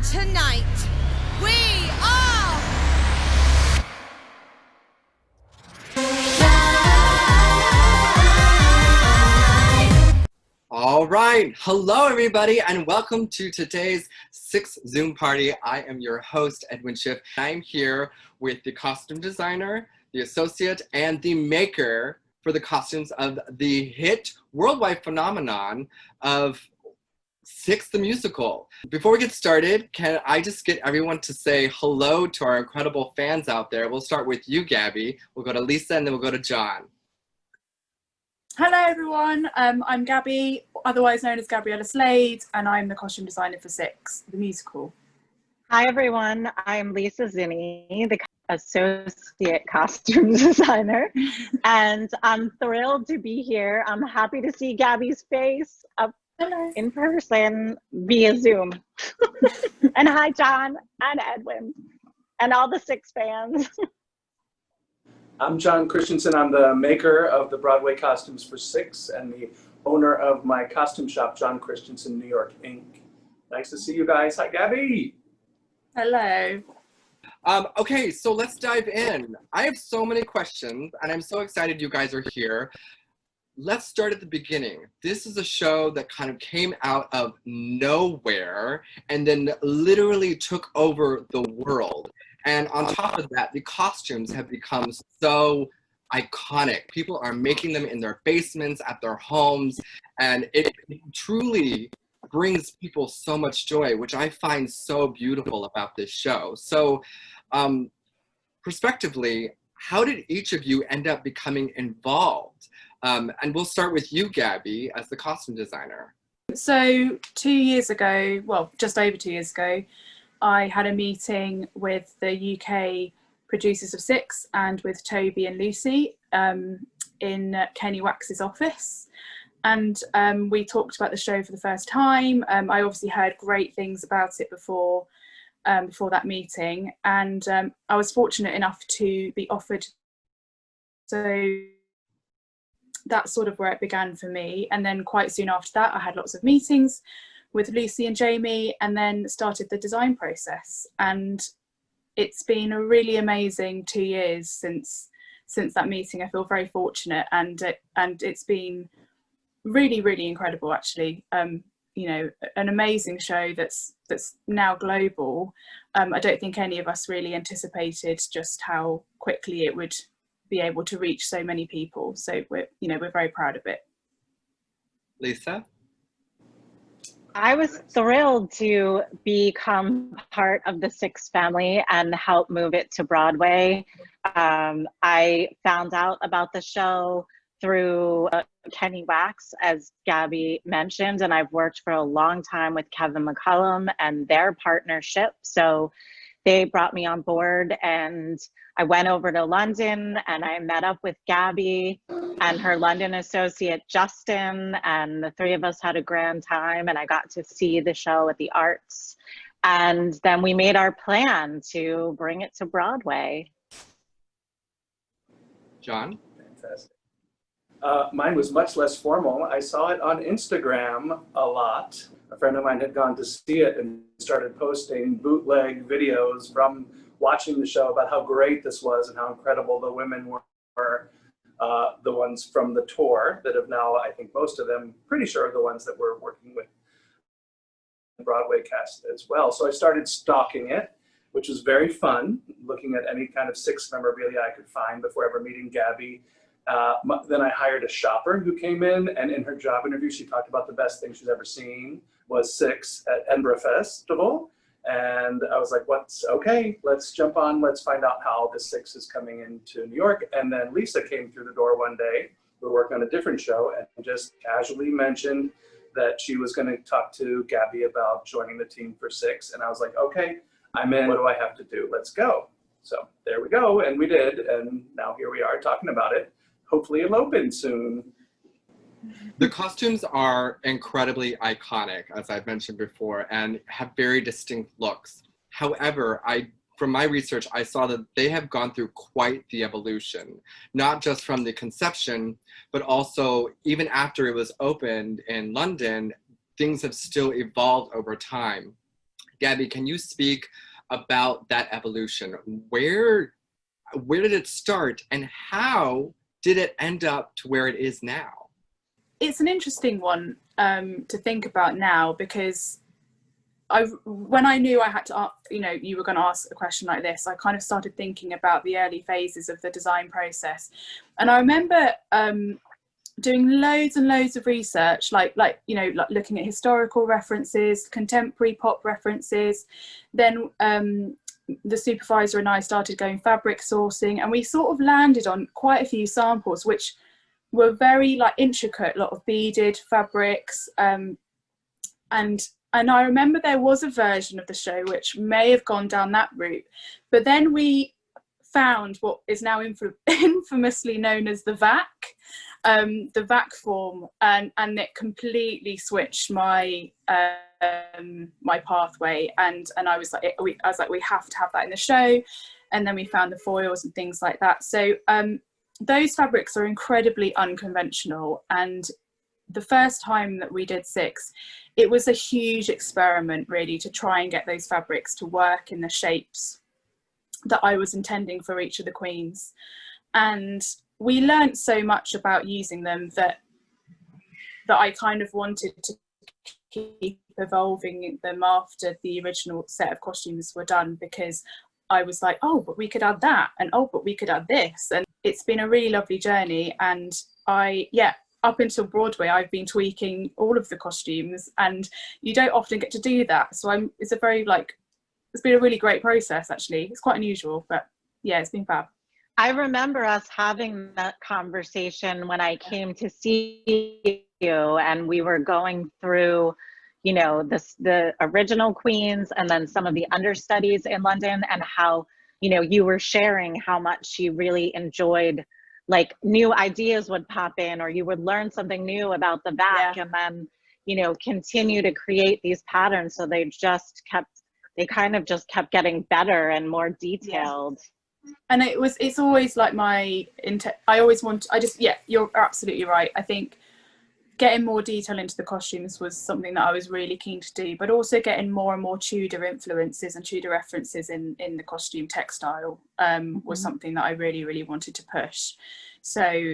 And tonight, we are... All right, hello everybody and welcome to today's sixth Zoom party. I am your host, Edwin Schiff. I'm here with the costume designer, the associate, and the maker for the costumes of the hit worldwide phenomenon of Six the Musical. Before we get started, can I just get everyone to say hello to our incredible fans out there? We'll start with you, Gabby. We'll go to Lisa and then we'll go to John. Hello everyone, I'm Gabby, otherwise known as Gabriella Slade, and I'm the costume designer for Six, the musical. Hi everyone, I'm Lisa Zinni, the associate costume designer, and I'm thrilled to be here. I'm happy to see Gabby's face up in person via Zoom. And hi John and Edwin and all the Six fans. I'm John Christensen. I'm the maker of the Broadway costumes for Six and the owner of my costume shop, John Christensen New York Inc. Nice to see you guys. Hi, Gabby. Hello. Okay, so let's dive in. I have so many questions and I'm so excited you guys are here. Let's start at the beginning. This is a show that kind of came out of nowhere and then literally took over the world. And on top of that, the costumes have become so iconic. People are making them in their basements, at their homes, and it truly brings people so much joy, which I find so beautiful about this show. So, prospectively, how did each of you end up becoming involved? And we'll start with you, Gabby, as the costume designer. So 2 years ago, well, just over 2 years ago, I had a meeting with the UK producers of Six and with Toby and Lucy in Kenny Wax's office. And we talked about the show for the first time. I obviously heard great things about it before that meeting. And I was fortunate enough to be offered. So that's sort of where it began for me. And then quite soon after that, I had lots of meetings with Lucy and Jamie, and then started the design process. And it's been a really amazing 2 years since that meeting. I feel very fortunate, and it's been really, really incredible, actually. You know, an amazing show that's now global. I don't think any of us really anticipated just how quickly it would be able to reach so many people. So we're very proud of it. Lisa? I was thrilled to become part of the Six family and help move it to Broadway. I found out about the show through Kenny Wax, as Gabby mentioned, and I've worked for a long time with Kevin McCullum and their partnership. So they brought me on board, and I went over to London and I met up with Gabby and her London associate Justin, and the three of us had a grand time, and I got to see the show at the Arts. And then we made our plan to bring it to Broadway. John? Fantastic. Mine was much less formal. I saw it on Instagram a lot. A friend of mine had gone to see it and started posting bootleg videos from watching the show about how great this was and how incredible the women were. The ones from the tour that have now, I think most of them, pretty sure are the ones that we're working with the Broadway cast as well. So I started stalking it, which was very fun, looking at any kind of Six memorabilia I could find before ever meeting Gabby. Then I hired a shopper who came in, and in her job interview, she talked about the best thing she's ever seen was Six at Edinburgh Festival. And I was like, okay, let's jump on. Let's find out how the Six is coming into New York. And then Lisa came through the door one day. We were working on a different show and just casually mentioned that she was going to talk to Gabby about joining the team for Six. And I was like, okay, I'm in. What do I have to do? Let's go. So there we go. And we did. And now here we are talking about it. Hopefully eloping soon. The costumes are incredibly iconic, as I've mentioned before, and have very distinct looks. However, from my research, I saw that they have gone through quite the evolution, not just from the conception, but also even after it was opened in London, things have still evolved over time. Gabby, can you speak about that evolution? Where did it start, and how did it end up to where it is now? It's an interesting one to think about now, because when I knew I had to, you were going to ask a question like this, I kind of started thinking about the early phases of the design process. And I remember doing loads and loads of research, like looking at historical references, contemporary pop references. Then the supervisor and I started going fabric sourcing, and we sort of landed on quite a few samples, which were very intricate, a lot of beaded fabrics. And I remember there was a version of the show which may have gone down that route, but then we found what is now infamously known as the VAC form, and it completely switched my my pathway, and I was like, we have to have that in the show. And then we found the foils and things like that. So those fabrics are incredibly unconventional, and the first time that we did Six, it was a huge experiment really to try and get those fabrics to work in the shapes that I was intending for each of the queens. And we learnt so much about using them that I kind of wanted to keep evolving them after the original set of costumes were done, because I was like, oh, but we could add that, and oh, but we could add this. And it's been a really lovely journey. And up until Broadway, I've been tweaking all of the costumes, and you don't often get to do that. So it's been a really great process, actually. It's quite unusual, but yeah, it's been fab. I remember us having that conversation when I came to see you, and we were going through, the original queens and then some of the understudies in London, and how, you were sharing how much you really enjoyed, new ideas would pop in, or you would learn something new about the VAC, and then, continue to create these patterns. So they kind of just kept getting better and more detailed. Yeah. And it's always like you're absolutely right. I think getting more detail into the costumes was something that I was really keen to do, but also getting more and more Tudor influences and Tudor references in the costume textile was something that I really, really wanted to push. So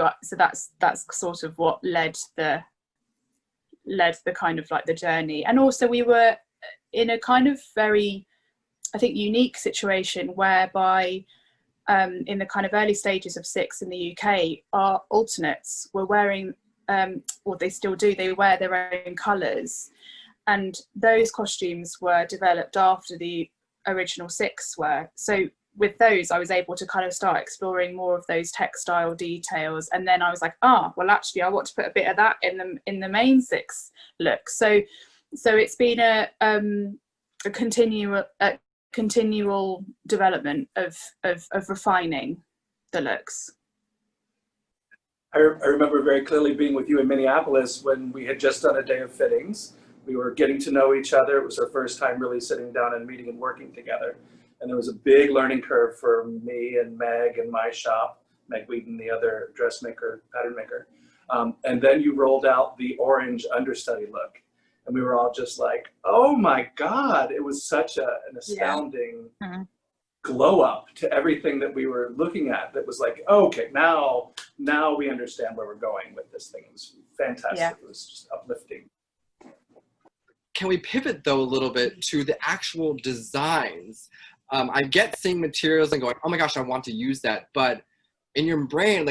that's sort of what led the kind of the journey. And also we were in a kind of very, I think, unique situation whereby in the kind of early stages of Six in the UK, our alternates were wearing, or they still do, they wear their own colours. And those costumes were developed after the original Six were. So with those, I was able to kind of start exploring more of those textile details. And then I was like, well, actually, I want to put a bit of that in the main Six look. So it's been a continual development of refining the looks. I remember very clearly being with you in Minneapolis when we had just done a day of fittings. We were getting to know each other. It was our first time really sitting down and meeting and working together. And there was a big learning curve for me and Meg and my shop, Meg Wheaton, the other dressmaker, pattern maker. And then you rolled out the orange understudy look. And we were all just like, oh my God, it was such an astounding glow up to everything that we were looking at. That was like, okay, now we understand where we're going with this thing. It was fantastic. Yeah. It was just uplifting. Can we pivot though a little bit to the actual designs? I get seeing materials and going, oh my gosh, I want to use that. But in your brain,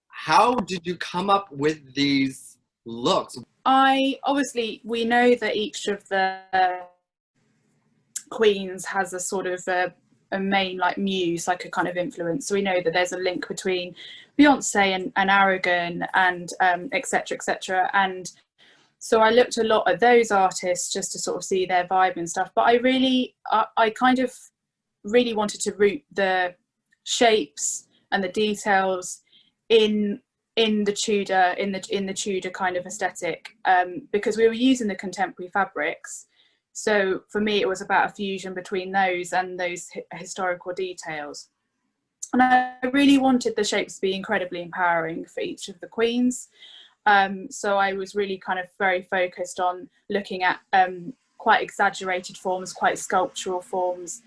how did you come up with these looks? We know that each of the queens has a sort of a main muse, a kind of influence. So we know that there's a link between Beyonce and Aragon and etc. etc. And so I looked a lot at those artists just to sort of see their vibe and stuff. But I kind of really wanted to root the shapes and the details in the Tudor kind of aesthetic, because we were using the contemporary fabrics. So for me, it was about a fusion between those and those historical details. And I really wanted the shapes to be incredibly empowering for each of the queens. So I was really kind of very focused on looking at quite exaggerated forms, quite sculptural forms.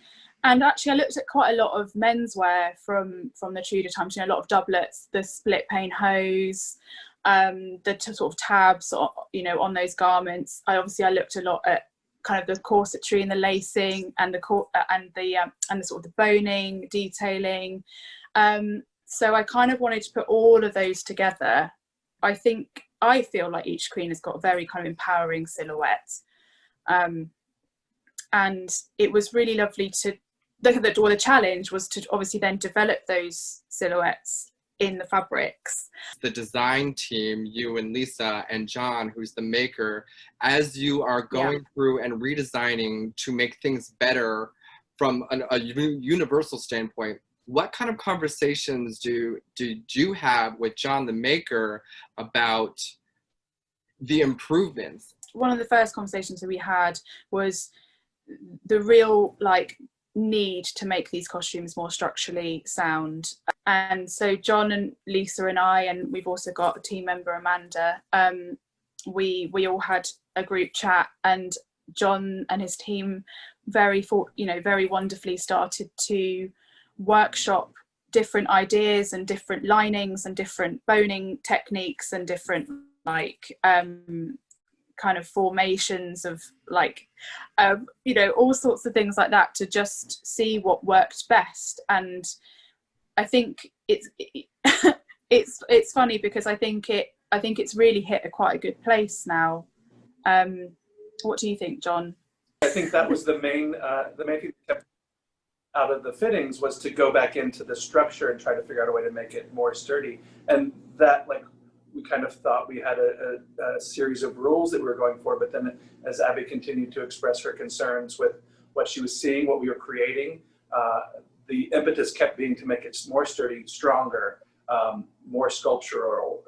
And actually, I looked at quite a lot of menswear from the Tudor times. You know, a lot of doublets, the split pane hose, the sort of tabs, you know, on those garments. I looked a lot at kind of the corsetry and the lacing and the sort of the boning, detailing. So I kind of wanted to put all of those together. I feel like each queen has got a very kind of empowering silhouette. And it was really lovely to look at the challenge was to obviously then develop those silhouettes in the fabrics. The design team, you and Lisa and John, who's the maker, as you are going through and redesigning to make things better from a universal standpoint, what kind of conversations did you have with John the maker about the improvements? One of the first conversations that we had was the real need to make these costumes more structurally sound. And so John and Lisa and I, and we've also got a team member, Amanda, we all had a group chat, and John and his team very wonderfully started to workshop different ideas and different linings and different boning techniques and different kind of formations of all sorts of things like that to just see what worked best. And I think it's funny because I think it's really hit quite a good place now. What do you think, John? I think that was the main thing that kept out of the fittings was to go back into the structure and try to figure out a way to make it more sturdy. And that, we kind of thought we had a series of rules that we were going for, but then as Abby continued to express her concerns with what she was seeing, what we were creating, the impetus kept being to make it more sturdy, stronger, more sculptural,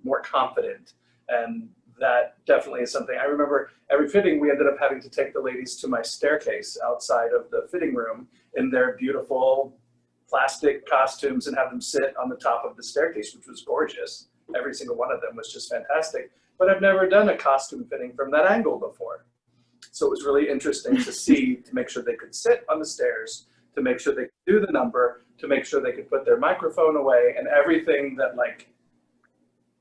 more confident. And that definitely is something. I remember every fitting, we ended up having to take the ladies to my staircase outside of the fitting room in their beautiful plastic costumes and have them sit on the top of the staircase, which was gorgeous. Every single one of them was just fantastic. But I've never done a costume fitting from that angle before. So it was really interesting to see, to make sure they could sit on the stairs, to make sure they could do the number, to make sure they could put their microphone away and everything that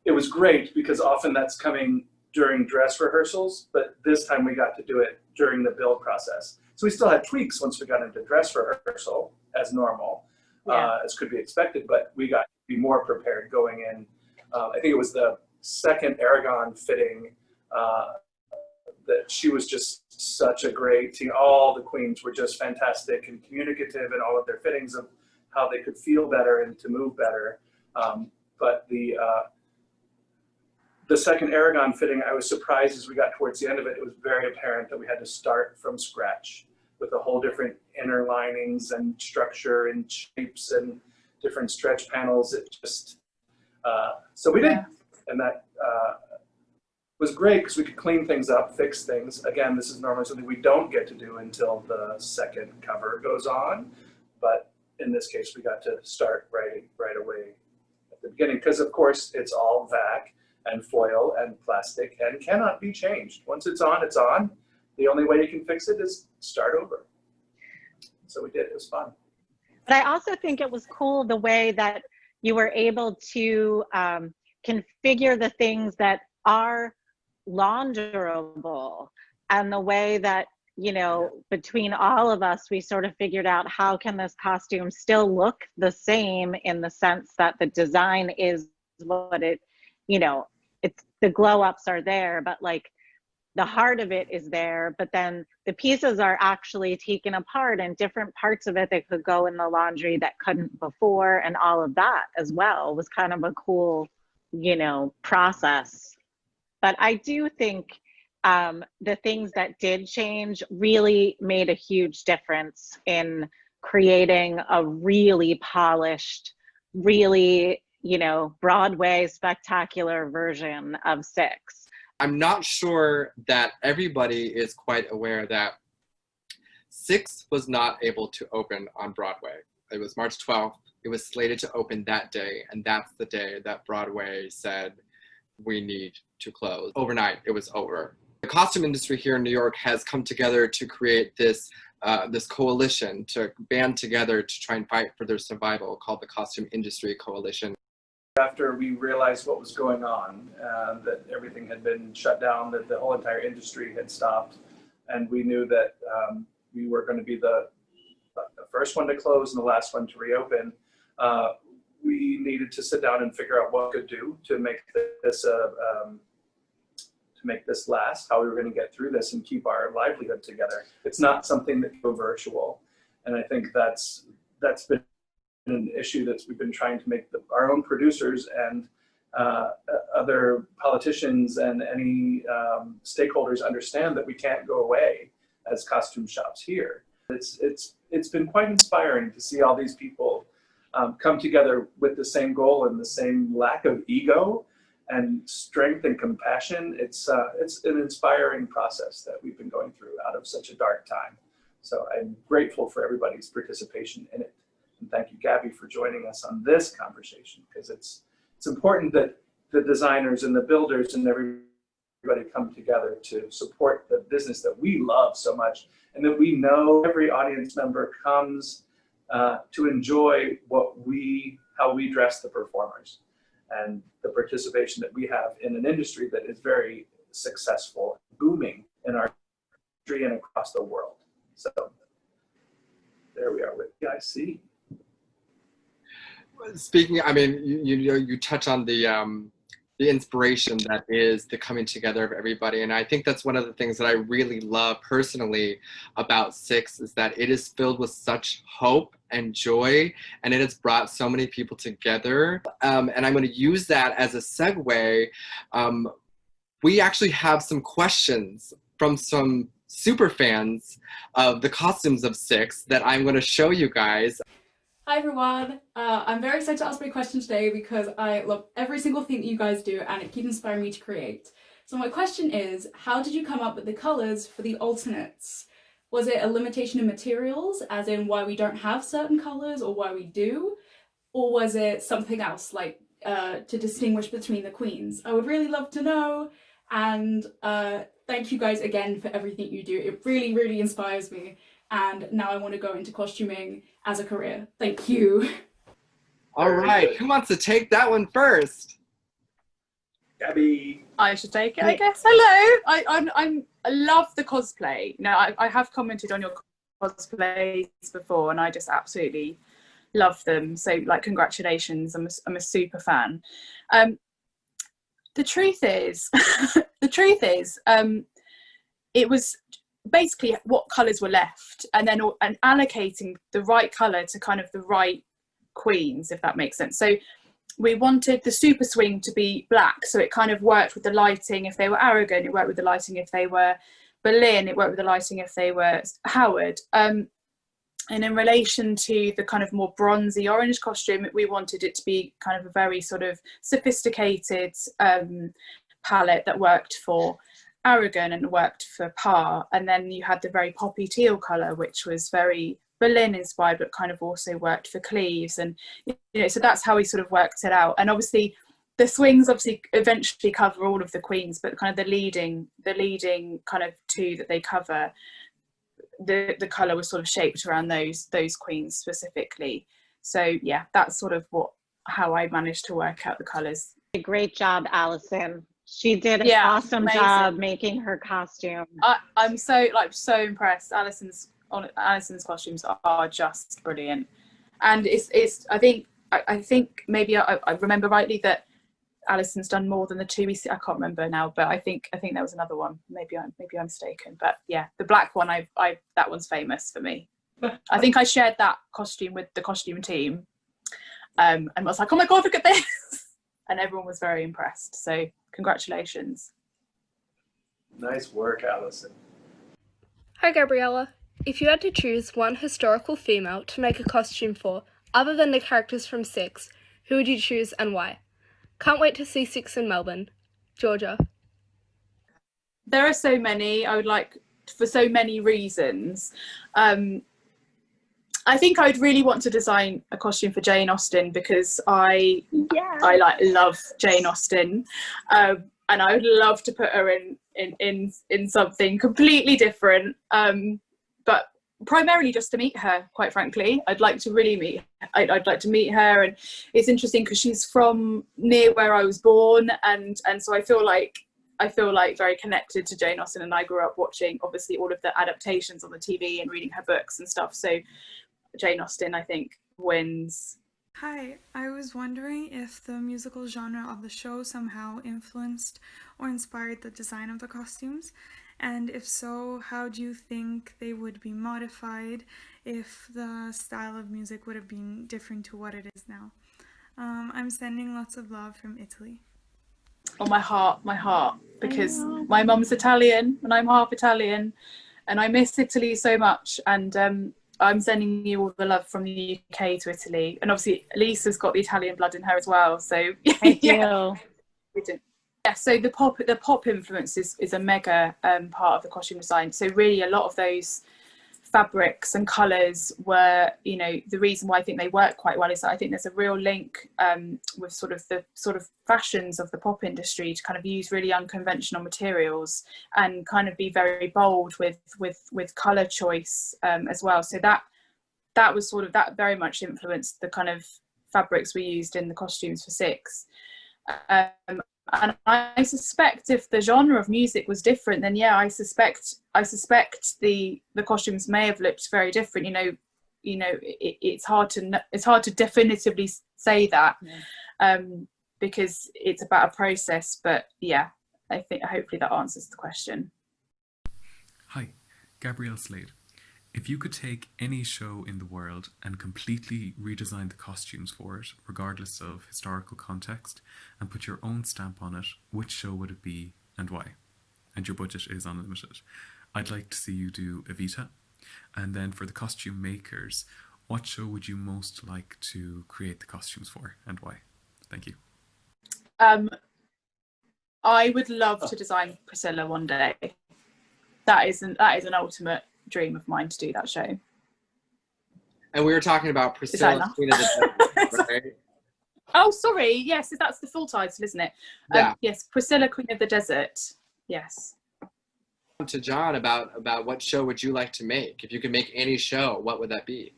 it was great because often that's coming during dress rehearsals, but this time we got to do it during the build process. So we still had tweaks once we got into dress rehearsal as normal, as could be expected, but we got to be more prepared going in. I think it was the second Aragon fitting that she was just such a great team. All the queens were just fantastic and communicative in all of their fittings of how they could feel better and to move better. But the second Aragon fitting, I was surprised as we got towards the end of it, it was very apparent that we had to start from scratch with a whole different inner linings and structure and shapes and different stretch panels. It just, so we did. And that was great because we could clean things up, fix things. Again, this is normally something we don't get to do until the second cover goes on. But in this case, we got to start right away at the beginning because, of course, it's all vac and foil and plastic and cannot be changed. Once it's on, it's on. The only way you can fix it is start over. So we did. It was fun. But I also think it was cool the way that you were able to configure the things that are launderable, and the way that, between all of us, we sort of figured out how can this costume still look the same in the sense that the design is what it, it's the glow ups are there, but the heart of it is there, but then the pieces are actually taken apart and different parts of it that could go in the laundry that couldn't before, and all of that as well was kind of a cool, process. But I do think the things that did change really made a huge difference in creating a really polished, really, Broadway spectacular version of Six. I'm not sure that everybody is quite aware that Six was not able to open on Broadway. It was March 12th. It was slated to open that day, and that's the day that Broadway said, we need to close. Overnight, it was over. The costume industry here in New York has come together to create this this coalition, to band together to try and fight for their survival, called the Costume Industry Coalition. After we realized what was going on, that everything had been shut down, that the whole entire industry had stopped, and we knew that we were going to be the first one to close and the last one to reopen, we needed to sit down and figure out what we could do to make this last, how we were going to get through this and keep our livelihood together. It's not something that can go virtual, and I think that's been an issue that we've been trying to make our own producers and other politicians and any stakeholders understand that we can't go away as costume shops here. It's been quite inspiring to see all these people come together with the same goal and the same lack of ego and strength and compassion. It's an inspiring process that we've been going through out of such a dark time. So I'm grateful for everybody's participation in it. And thank you, Gabby, for joining us on this conversation, because it's important that the designers and the builders and everybody come together to support the business that we love so much, and that we know every audience member comes to enjoy how we dress the performers, and the participation that we have in an industry that is very successful, booming in our country and across the world. So there we are with PIC. Speaking, I mean, you touch on the inspiration that is the coming together of everybody, and I think that's one of the things that I really love personally about Six, is that it is filled with such hope and joy, and it has brought so many people together. And I'm going to use that as a segue. We actually have some questions from some super fans of the costumes of Six that I'm going to show you guys. Hi everyone, I'm very excited to ask my question today because I love every single thing that you guys do and it keeps inspiring me to create. So my question is, how did you come up with the colours for the alternates? Was it a limitation in materials, as in why we don't have certain colours or why we do? Or was it something else, like to distinguish between the queens? I would really love to know, and thank you guys again for everything you do. It really, really inspires me. And now I want to go into costuming as a career. Thank you. All right, who wants to take that one first? Gabby. I should take it, I guess. Hello. I love the cosplay. No, I have commented on your cosplays before, and I just absolutely love them. So, like, congratulations. I'm a super fan. The truth is, it was basically what colours were left, and then allocating the right colour to kind of the right queens, if that makes sense. So we wanted the super swing to be black, so it kind of worked with the lighting if they were Aragon, it worked with the lighting if they were Boleyn, it worked with the lighting if they were Howard. And in relation to the kind of more bronzy orange costume, we wanted it to be kind of a very sort of sophisticated palette that worked for Aragon and worked for Parr. And then you had the very poppy teal colour, which was very Boleyn inspired, but kind of also worked for Cleves. And, you know, so that's how we sort of worked it out. And obviously the swings obviously eventually cover all of the queens, but kind of the leading kind of two that they cover, the colour was sort of shaped around those queens specifically. So yeah, that's sort of how I managed to work out the colours. Great job, Allison. She did an awesome job making her costume. I'm so impressed. Allison's costumes are just brilliant, and it's I think maybe I remember rightly that Allison's done more than the two we see. I can't remember now, but I think there was another one. Maybe I'm mistaken, but yeah, the black one that one's famous for me. I think I shared that costume with the costume team, and I was like, oh my god, look at this, and everyone was very impressed. So congratulations. Nice work, Allison. Hi, Gabriella. If you had to choose one historical female to make a costume for, other than the characters from Six, who would you choose and why? Can't wait to see Six in Melbourne. Georgia. There are so many. I would like, for so many reasons. I think I'd really want to design a costume for Jane Austen, because I love Jane Austen, and I would love to put her in something completely different. But primarily just to meet her, quite frankly. I'd like to really meet I'd like to meet her, and it's interesting because she's from near where I was born, and so I feel like very connected to Jane Austen, and I grew up watching obviously all of the adaptations on the TV and reading her books and stuff. So Jane Austen, I think, wins. Hi, I was wondering if the musical genre of the show somehow influenced or inspired the design of the costumes, and if so, how do you think they would be modified if the style of music would have been different to what it is now? I'm sending lots of love from Italy. Oh, my heart, because my mum's Italian and I'm half Italian, and I miss Italy so much, and I'm sending you all the love from the UK to Italy. And obviously Lisa's got the Italian blood in her as well, so I do. Yeah, so the pop influence is a mega part of the costume design. So really a lot of those fabrics and colours were, the reason why I think they work quite well is that I think there's a real link with the fashions of the pop industry to kind of use really unconventional materials and kind of be very bold with colour choice as well. So that was that very much influenced the kind of fabrics we used in the costumes for Six. And I suspect if the genre of music was different, then yeah, I suspect the costumes may have looked very different. It's hard to definitively say that, because it's about a process. But yeah, I think hopefully that answers the question. Hi, Gabrielle Slade. If you could take any show in the world and completely redesign the costumes for it, regardless of historical context, and put your own stamp on it, which show would it be and why? And your budget is unlimited. I'd like to see you do Evita. And then for the costume makers, what show would you most like to create the costumes for and why? Thank you. I would love to design Priscilla one day. That is an ultimate dream of mine to do that show. And we were talking about Priscilla, Queen of the Desert, right? Oh, sorry. Yes, that's the full title, isn't it? Yeah. Yes, Priscilla, Queen of the Desert. Yes. To John about what show would you like to make? If you could make any show, what would that be?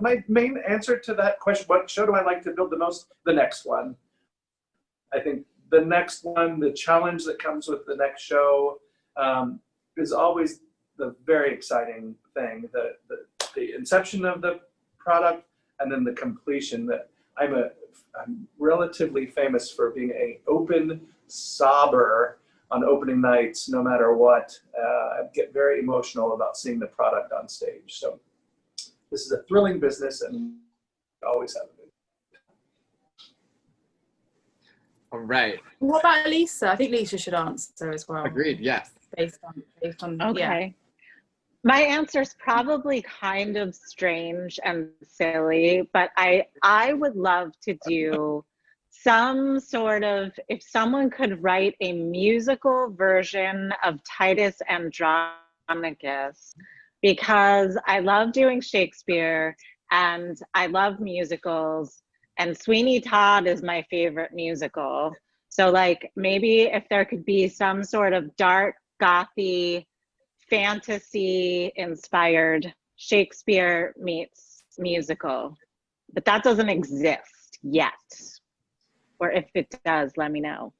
My main answer to that question, what show do I like to build the most? The next one. I think the next one, the challenge that comes with the next show is always the very exciting thing, the inception of the product and then the completion. That I'm relatively famous for being an open sobber on opening nights, no matter what. I get very emotional about seeing the product on stage. So this is a thrilling business and always have been. All right. What about Lisa? I think Lisa should answer as well. Agreed, yes. Based on Okay. Yeah. My answer is probably kind of strange and silly, but I would love to do some sort of, if someone could write a musical version of Titus Andronicus, because I love doing Shakespeare and I love musicals, and Sweeney Todd is my favorite musical. So like maybe if there could be some sort of dark, gothy, fantasy inspired Shakespeare meets musical, but that doesn't exist yet, or if it does, let me know.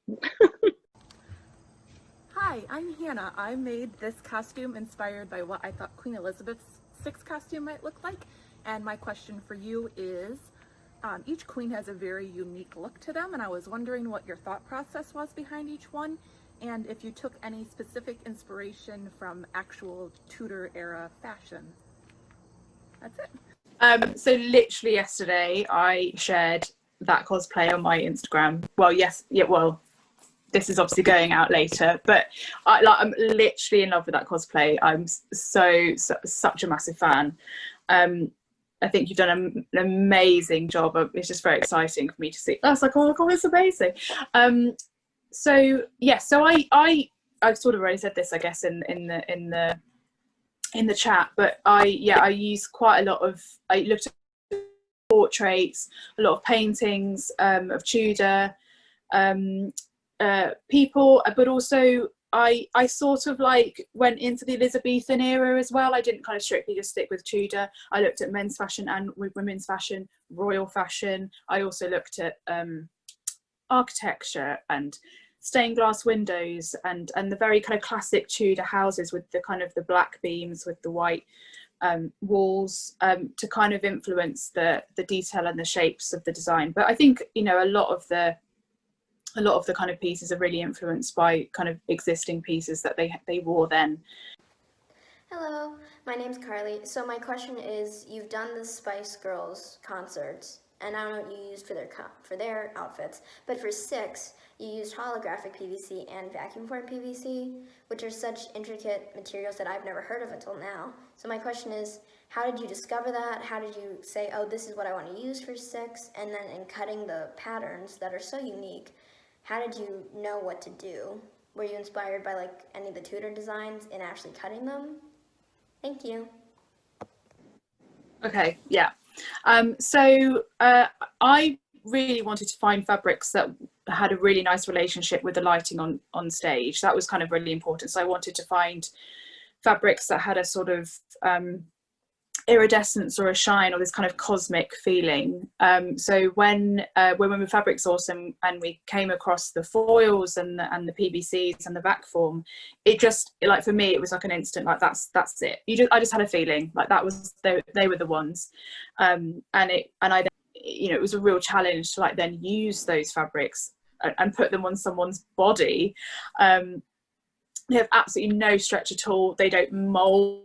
Hi, I'm Hannah. I made this costume inspired by what I thought Queen Elizabeth's VI costume might look like, and my question for you is, each queen has a very unique look to them, and I was wondering what your thought process was behind each one, and if you took any specific inspiration from actual Tudor era fashion. That's it. So literally yesterday I shared that cosplay on my Instagram. Well, this is obviously going out later, but I'm literally in love with that cosplay. I'm such a massive fan. I think you've done an amazing job. It's just very exciting for me to see. I was like, oh my god, it's amazing. So I've sort of already said this, I guess, in the chat, but I use quite a lot of. I looked at portraits, a lot of paintings of Tudor, people, but also I sort of like went into the Elizabethan era as well. I didn't kind of strictly just stick with Tudor. I looked at men's fashion and with women's fashion, royal fashion. I also looked at architecture and stained glass windows and the very kind of classic Tudor houses with the kind of the black beams with the white walls to kind of influence the detail and the shapes of the design. But I think, you know, a lot of the kind of pieces are really influenced by kind of existing pieces that they wore then. Hello, my name's Carly. So my question is, you've done the Spice Girls concerts, and I don't know what you used for their outfits, but for Six, you used holographic PVC and vacuum formed PVC, which are such intricate materials that I've never heard of until now. So my question is, how did you discover that? How did you say, oh, this is what I want to use for Six? And then in cutting the patterns that are so unique, how did you know what to do? Were you inspired by like any of the Tudor designs in actually cutting them? Thank you. Okay, yeah. So I really wanted to find fabrics that had a really nice relationship with the lighting on stage. That was kind of really important. So I wanted to find fabrics that had a sort of iridescence or a shine or this kind of cosmic feeling. So when we were with Fabrics Awesome and we came across the foils and the PVCs and the back form, it just, like, for me, it was like an instant, like that's it. I just had a feeling like that was they were the ones, and I then, you know, it was a real challenge to like then use those fabrics and put them on someone's body. They have absolutely no stretch at all. They don't mold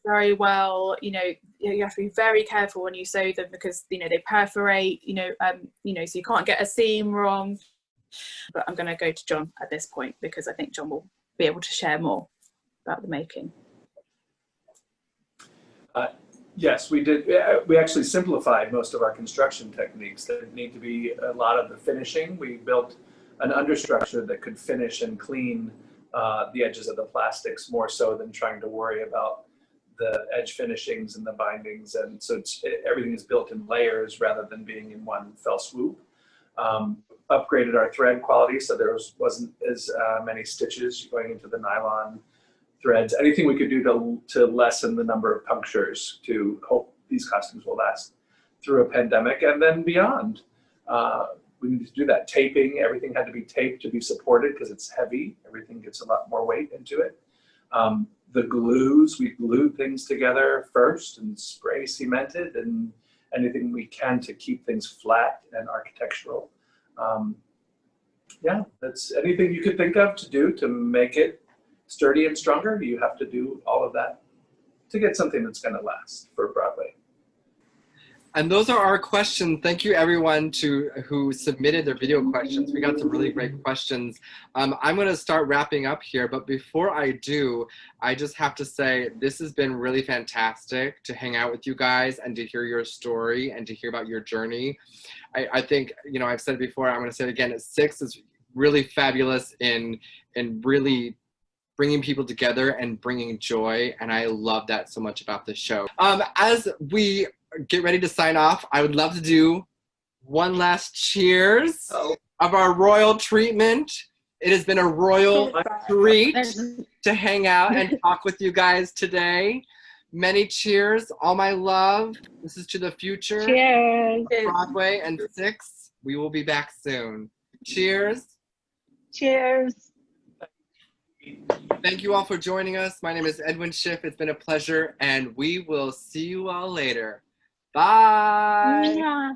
very well. You know, you have to be very careful when you sew them because, you know, they perforate, so you can't get a seam wrong. But I'm going to go to John at this point because I think John will be able to share more about the making. Yes, we did. We actually simplified most of our construction techniques. There need to be a lot of the finishing. We built an understructure that could finish and clean the edges of the plastics more so than trying to worry about the edge finishings and the bindings. And so everything is built in layers rather than being in one fell swoop. Upgraded our thread quality so there wasn't as many stitches going into the nylon threads. Anything we could do to lessen the number of punctures to hope these costumes will last through a pandemic and then beyond. We need to do that. Taping, everything had to be taped to be supported because it's heavy. Everything gets a lot more weight into it. The glues, we glued things together first and spray cemented and anything we can to keep things flat and architectural. Yeah, that's anything you could think of to do to make it sturdy and stronger. You have to do all of that to get something that's going to last for Broadway. And those are our questions. Thank you everyone who submitted their video questions. We got some really great questions. I'm going to start wrapping up here, but before I do, I just have to say this has been really fantastic to hang out with you guys and to hear your story and to hear about your journey. I think, you know, I've said it before, I'm going to say it again, Six is really fabulous in really bringing people together and bringing joy, and I love that so much about this show. As we get ready to sign off, I would love to do one last cheers of our royal treatment. It has been a royal treat to hang out and talk with you guys today. Many cheers, all my love. This is to the future. Cheers. Broadway and Six. We will be back soon. Cheers. Cheers. Thank you all for joining us. My name is Edwin Schiff. It's been a pleasure, and we will see you all later. Bye. Yeah.